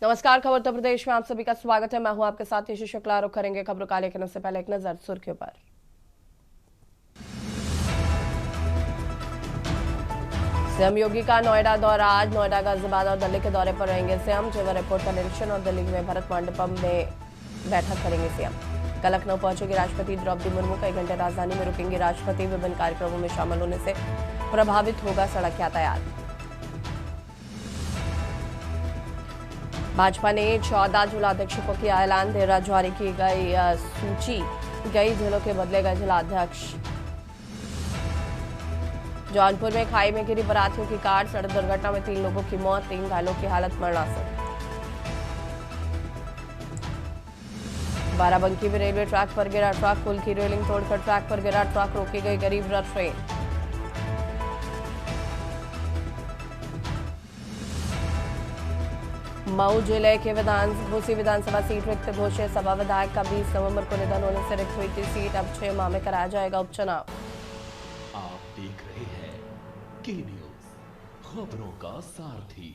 नमस्कार, खबर उत्तर प्रदेश में आप सभी का स्वागत है। मैं हूं आपके साथ यशु शुक्ला। रुख करेंगे खबरों का, लेकिन उससे पहले एक नजर सुर्खियों पर। सीएम योगी का नोएडा दौरा आज। नोएडा, गाजियाबाद और दिल्ली के दौरे पर रहेंगे सीएम। जेवर एयरपोर्ट का निरीक्षण और दिल्ली में भारत मंडपम में बैठक करेंगे सीएम। कल लखनऊ पहुंचेगी राष्ट्रपति द्रौपदी मुर्मू। कई घंटे राजधानी में रुकेंगे राष्ट्रपति। विभिन्न कार्यक्रमों में शामिल होने से प्रभावित होगा सड़क यातायात। भाजपा ने 14 जिलाध्यक्षों को किया ऐलान। देर रात जारी की गई सूची। कई जिलों के बदले गए जिलाध्यक्ष। जौनपुर में खाई में गिरी बारातियों की कार। सड़क दुर्घटना में 3 लोगों की मौत, 3 घायलों की हालत मरणासन्न। बाराबंकी में रेलवे ट्रैक पर गिरा ट्रक। पुल की रेलिंग तोड़कर ट्रैक पर गिरा ट्रक। रोकी गई गरीब रथ ट्रेन। मऊ जिले के घोसी विधानसभा सीट रिक्त घोषित। सभा विधायक का 20 नवंबर को निधन होने से रिक्त हुई थी सीट। अब 6 माह में कराया जाएगा उपचुनाव। आप देख रहे हैं के न्यूज, खबरों का सारथी।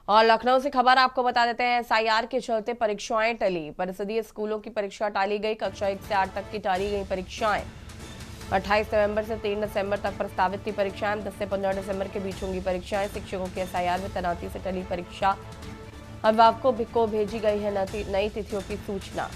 और लखनऊ से खबर आपको बता देते हैं। एसआईआर के चलते परीक्षाएं टली। परिषदीय स्कूलों की परीक्षा टाली गई। कक्षा 1 से 8 तक की टाली गई परीक्षाएं। 28 नवंबर से 3 दिसंबर तक प्रस्तावित थी परीक्षाएं। 10 से 15 दिसंबर के बीच होंगी परीक्षाएं। शिक्षकों की एसआईआर में तैनाती से टली परीक्षा। अभिभावकों को भेजी गई है नई तिथियों की सूचना।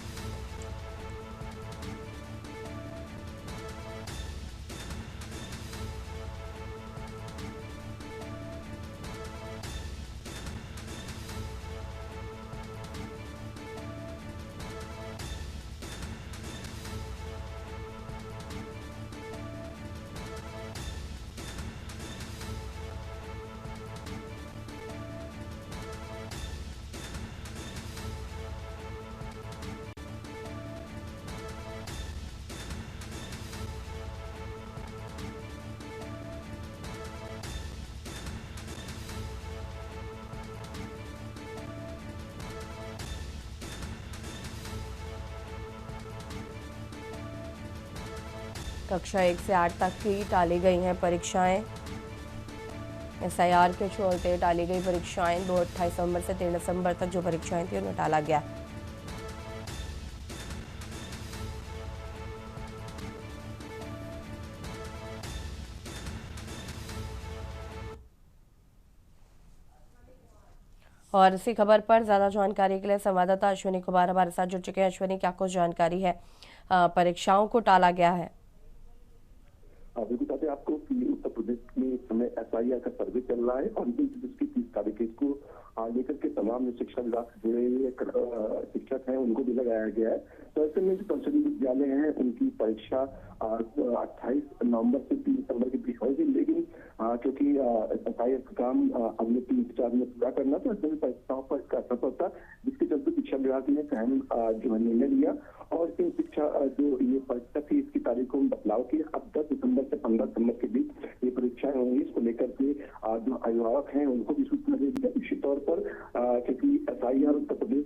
कक्षा 1 से 8 तक की टाली गई हैं परीक्षाएं। एसआईआर के चलते टाली गई परीक्षाएं। 28 नवंबर से 3 दिसंबर तक जो परीक्षाएं थी उन्हें टाला गया। और इसी खबर पर ज्यादा जानकारी के लिए संवाददाता अश्विनी कुमार हमारे साथ जुड़ चुके हैं। अश्विनी, क्या कुछ जानकारी है? परीक्षाओं को टाला गया है। बिल्कुल बताते आपको कि उत्तर प्रदेश में इस समय एसआईआर का सर्वे चल रहा है और जिसकी 30 तारीख है इसको लेकर के तमाम शिक्षा विभाग से जुड़े हुए शिक्षक हैं उनको भी लगाया गया है। तो ऐसे में जो परिषदीय विद्यालय हैं उनकी परीक्षा 28 नवंबर से 3 दिसंबर के बीच होगी, लेकिन क्योंकि एसआईआर का काम अगले 3-4 दिन पूरा करना, तो ऐसे में परीक्षाओं पर इसका असर पड़ता, जिसके चलते शिक्षा विभाग ने अहम जो निर्णय लिया और इन शिक्षा जो ये परीक्षा थी इसकी तारीखों में बदलाव किया। अब 10 दिसंबर से 15 दिसंबर के बीच ये परीक्षाएं होंगी। इसको लेकर के जो अभिभावक हैं उनको भी सूचना दे दी निश्चित तौर पर, क्योंकि एसआईआर उत्तर प्रदेश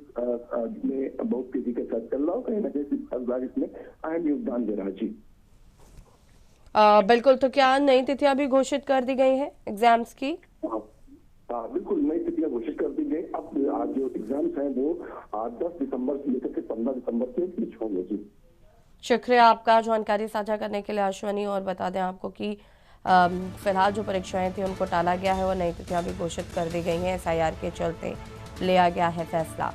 में बहुत तेजी के साथ चल रहा हो, कहीं ना कहीं शिक्षा विभाग इसमें अहम योगदान दे रहा है। जी बिल्कुल। तो क्या नई तिथियां भी घोषित कर दी गई हैं एग्जाम्स की? बिल्कुल, नई तिथियां घोषित कर दी गई। अब जो एग्जाम्स हैं वो 10 दिसंबर से लेकर के 15 दिसंबर के बीच होंगे। जी शुक्रिया आपका जानकारी साझा करने के लिए अश्वनी। और बता दें आपको कि फिलहाल जो परीक्षाएं थी उनको टाला गया है और नई तिथियां भी घोषित कर दी गई हैं। एसआईआर के चलते लिया गया है फैसला।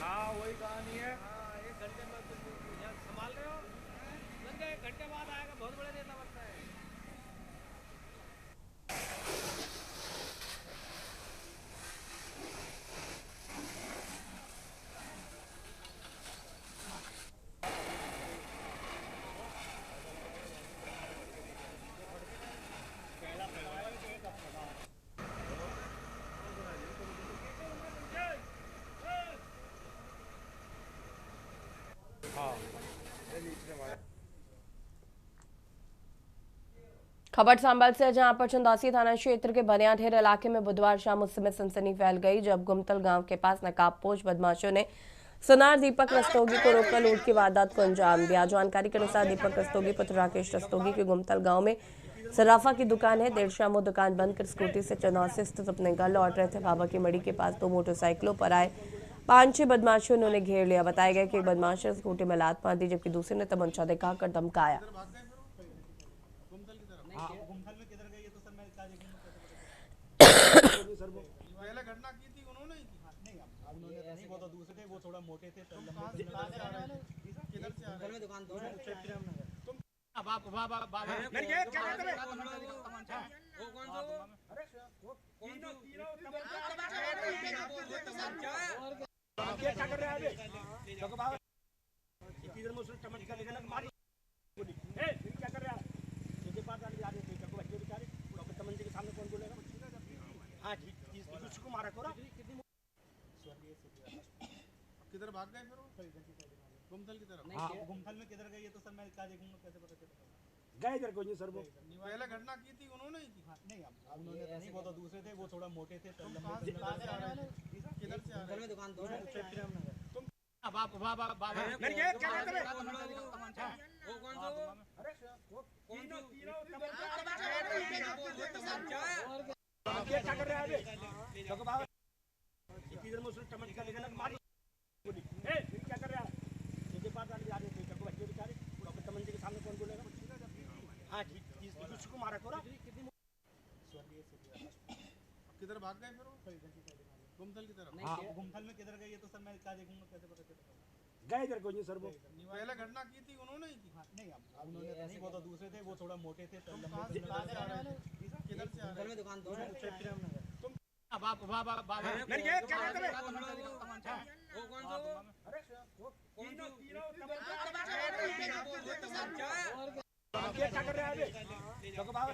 हाँ वही कहानी है। हाँ 1 घंटे में तुम यहाँ संभाल रहे हो, बंदे 1 घंटे बाद आएगा, बहुत बड़े नेता बनता है। खबर संभल से, जहां पर चंदौसी थाना क्षेत्र के बनियाढेर इलाके में बुधवार शाम उस समय सनसनी फैल गई जब गुमतल गांव के पास नकाबपोश बदमाशों ने सुनार दीपक रस्तोगी को रोककर लूट की वारदात को अंजाम दिया। जानकारी के अनुसार दीपक रस्तोगी पुत्र राकेश रस्तोगी के गुमतल गांव में सराफा की दुकान है। देर शाम वो दुकान बंद कर स्कूटी से चंदौसी स्थित अपने घर लौट रहे थे। बाबा की मड़ी के पास 2 मोटरसाइकिलों पर आए 5-6 बदमाशों ने उन्हें घेर लिया। बताया गया कि एक बदमाश ने स्कूटी में लात मार दी जबकि दूसरे ने तमंचा दिखाकर धमकाया। पहले घटना की थी उन्होंने ही नहीं, वो तो दूसरे थे, वो थोड़ा मोटे थे। किधर से आ रहे हैं? दुकान तुम बाबा नहीं क्या करते थे? वो कौन सा? अरे वो तीनों क्या कर रहे हैं अभी? देखो बाबा किधर मुझसे चमत्कार लेके ना मार ए क्या कर रहा है? ये बात आ रही है देखो बच्चे बेचारे तमंचे के सामने कौन बोलेगा? हाँ जी इसको मारा कोरा किधर भाग गए फिर गुमथल की तरफ? हाँ गुमथल में किधर गए ये तो सर मैं क्या देखूंगा कैसे पता चलेगा? गए इधर कोई नहीं सर वो पहले घटना की थी उन्होंने ही की? नहीं उन्होंने नहीं, वो तो दूसरे थे, वो थोड़ा मोटे थे। किधर से आ रहे हैं? दुकान तुम बाबा नहीं क्या करते थे? वो कौन सा? अरे वो तीनों क्या कर रहे हैं अभी? देखो बाबा किधर मुझसे चमत्कार लेके ना मार ए क्या कर रहा है? ये बात आ रही है देखो बच्चे बेचारे तमंचे के सामने कौन बोलेगा? हाँ जी इसको मारा कोरा किधर भाग गए फिर गुमथल की तरफ? हाँ गुमथल में किधर गए ये तो सर मैं क्या देखूंगा कैसे पता चलेगा? गए इधर कोई नहीं सर वो पहले घटना की थी उन्होंने ही की? नहीं उन्होंने नहीं, वो तो दूसरे थे, वो थोड़ा मोटे थे। किधर से आ रहे हैं? दुकान तुम बाबा नहीं क्या करते थे? वो कौन सा? अरे वो तीनों क्या कर रहे हैं अभी? देखो बाबा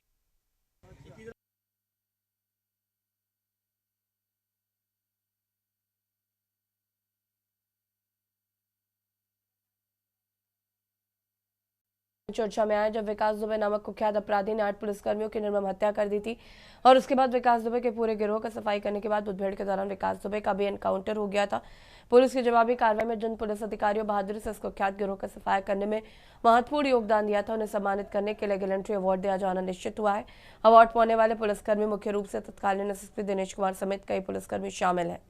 चर्चा में आया जब विकास दुबे नामक कुख्यात अपराधी ने 8 पुलिसकर्मियों की निर्मम हत्या कर दी थी और उसके बाद विकास दुबे के पूरे गिरोह का सफाई करने के बाद मुठभेड़ के दौरान विकास दुबे का भी एनकाउंटर हो गया था। पुलिस की जवाबी कार्रवाई में जिन पुलिस अधिकारियों बहादुरी से इस कुख्यात गिरोह का सफाया करने में महत्वपूर्ण योगदान दिया था उन्हें सम्मानित करने के लिए गैलेंट्री अवार्ड दिया जाना निश्चित हुआ है। अवार्ड पाने वाले पुलिसकर्मी मुख्य रूप से तत्कालीन एसएसपी दिनेश कुमार समेत कई पुलिसकर्मी शामिल हैं।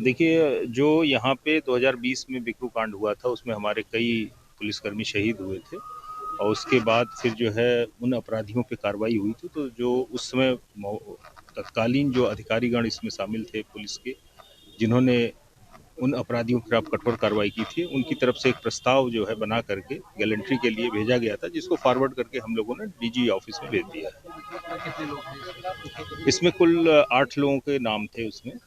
देखिए, जो यहाँ पे 2020 में बिक्रू कांड हुआ था उसमें हमारे कई पुलिसकर्मी शहीद हुए थे और उसके बाद फिर जो है उन अपराधियों पे कार्रवाई हुई थी। तो जो उस समय तत्कालीन जो अधिकारीगण इसमें शामिल थे पुलिस के, जिन्होंने उन अपराधियों के खिलाफ कठोर कार्रवाई की थी, उनकी तरफ से एक प्रस्ताव जो है बना करके गैलेंट्री के लिए भेजा गया था, जिसको फॉरवर्ड करके हम लोगों ने डीजी ऑफिस में भेज दिया है। इसमें कुल 8 लोगों के नाम थे उसमें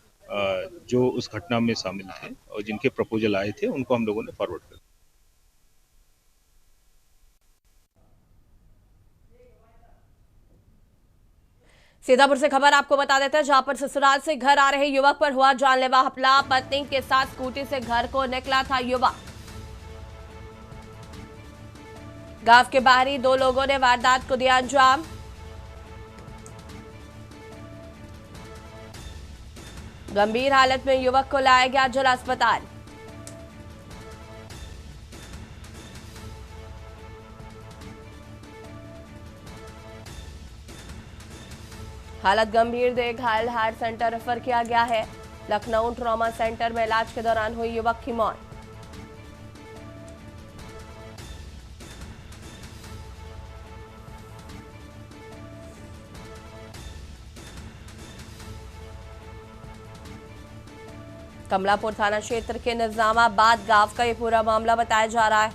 जो उस घटना में शामिल थे और जिनके प्रपोजल आए थे उनको हम लोगों ने फॉरवर्ड कर दिया। सीतापुर से खबर आपको बता देते हैं, जहां पर ससुराल से घर आ रहे युवक पर हुआ जानलेवा हमला। पत्नी के साथ स्कूटी से घर को निकला था युवक। गांव के बाहरी 2 लोगों ने वारदात को दिया अंजाम। गंभीर हालत में युवक को लाया गया जिला अस्पताल। हालत गंभीर देख घायल हार्ट सेंटर रेफर किया गया है। लखनऊ ट्रॉमा सेंटर में इलाज के दौरान हुई युवक की मौत। कमलापुर थाना क्षेत्र के निजामाबाद गांव का ये पूरा मामला बताया जा रहा है।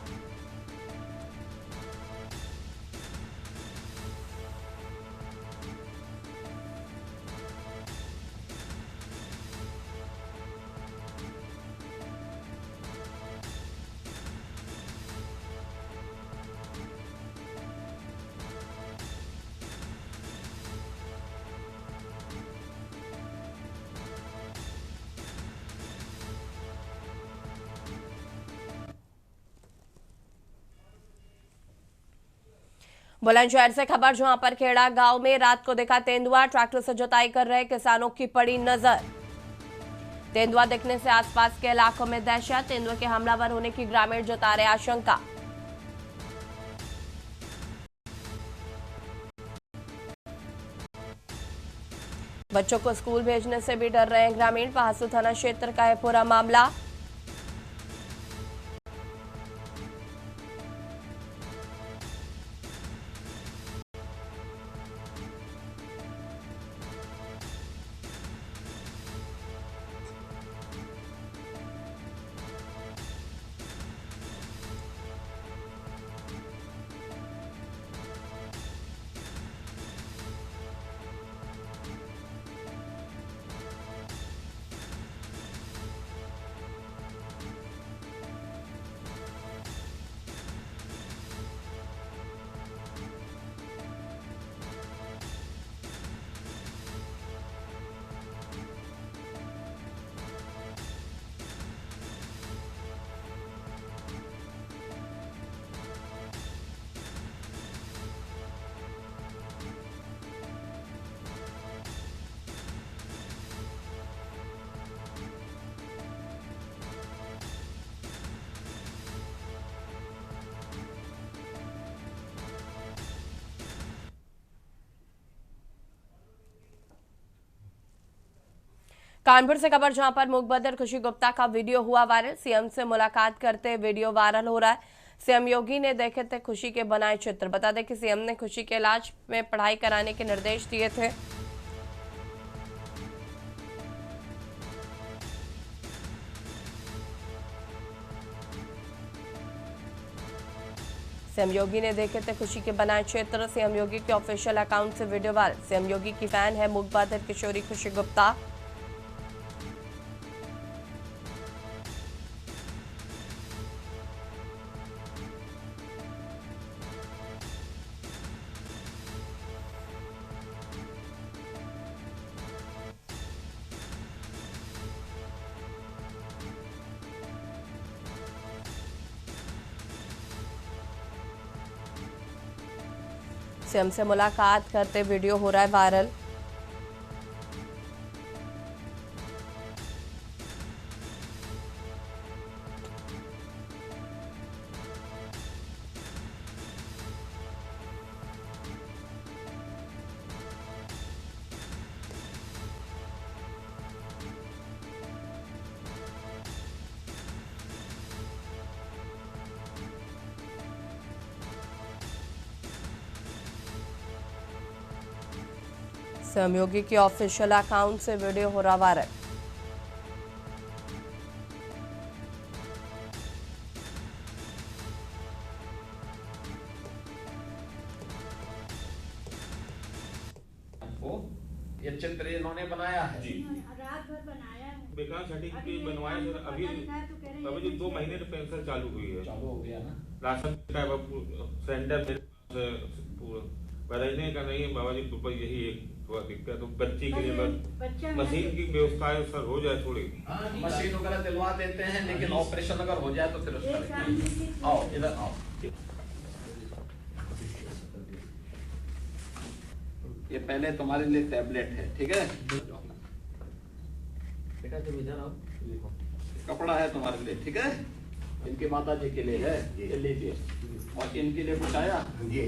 बुलंदशहर से खबर, जहां पर खेड़ा गांव में रात को देखा तेंदुआ। ट्रैक्टर से जुताई कर रहे किसानों की पड़ी नजर। तेंदुआ दिखने से आसपास के इलाकों में दहशत। तेंदुए के हमलावर होने की ग्रामीण जता रहे आशंका। बच्चों को स्कूल भेजने से भी डर रहे हैं ग्रामीण। पहासू थाना क्षेत्र का है पूरा मामला। कानपुर से खबर, जहां पर मुखबदर खुशी गुप्ता का वीडियो हुआ वायरल। सीएम से मुलाकात करते वीडियो वायरल हो रहा है। सीएम योगी ने देखे थे खुशी के बनाए चित्र। बता दें कि सीएम ने खुशी के इलाज में पढ़ाई कराने के निर्देश दिए थे। सीएम योगी ने देखे थे खुशी के बनाए चित्र। सीएम योगी के ऑफिशियल अकाउंट से वीडियो वायरल। सीएम योगी की फैन है मुखबदर किशोरी खुशी गुप्ता। सीएम से मुलाकात करते वीडियो हो रहा है वायरल। सीएम योगी के ऑफिशियल अकाउंट से वीडियो हो रहा वायरल। ये चित्र इन्होंने बनाया है जी। रात भर बनाया है। बेकार सर्टिफिकेट बनवाए सर। अभी जी 2 महीने से पेंशन चालू हुई है। चालू हो गया ना। राशन का सिलेंडर बदलने का नहीं है बाबा जी। तो यही एक थोड़ा दिक्कत। तो बच्ची के लिए बस मशीन की व्यवस्था सर हो जाए थोड़ी। मशीन वगैरह दिलवा देते हैं, लेकिन ऑपरेशन अगर हो जाए तो फिर उसका आओ इधर आओ। ये पहले तुम्हारे लिए टैबलेट है, ठीक है बेटा। जब इधर आओ, कपड़ा है तुम्हारे लिए, ठीक है। इनकी माता जी के लिए है, ये लीजिए। और इनके लिए कुछ आया ये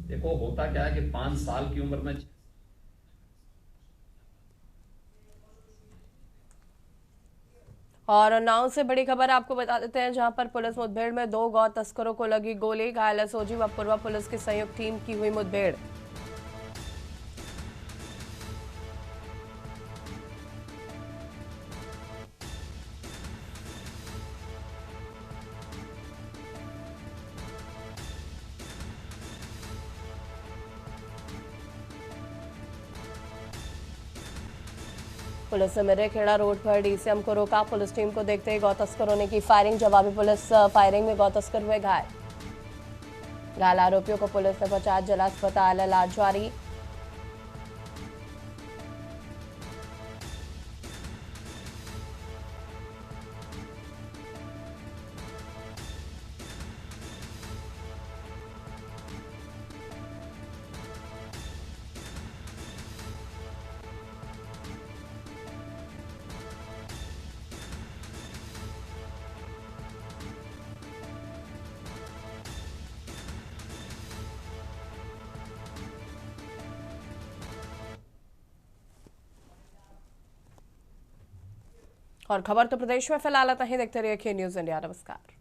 देखो। होता क्या है कि 5 साल की उम्र में और उन्नाव से बड़ी खबर आपको बता देते हैं, जहां पर पुलिस मुठभेड़ में 2 गौ तस्करों को लगी गोली। घायल एसओजी व पूर्वा पुलिस की संयुक्त टीम की हुई मुठभेड़। पुलिस ने मेरे खेड़ा रोड पर डीसीएम को रोका। पुलिस टीम को देखते ही गौ तस्करों ने की फायरिंग। जवाबी पुलिस फायरिंग में गौ तस्कर हुए घायल। घायल आरोपियों को पुलिस ने पहुंचाया जिला अस्पताल, इलाज जारी। और खबर तो प्रदेश में फिलहाल आता है। देखते रहिए के न्यूज इंडिया। नमस्कार।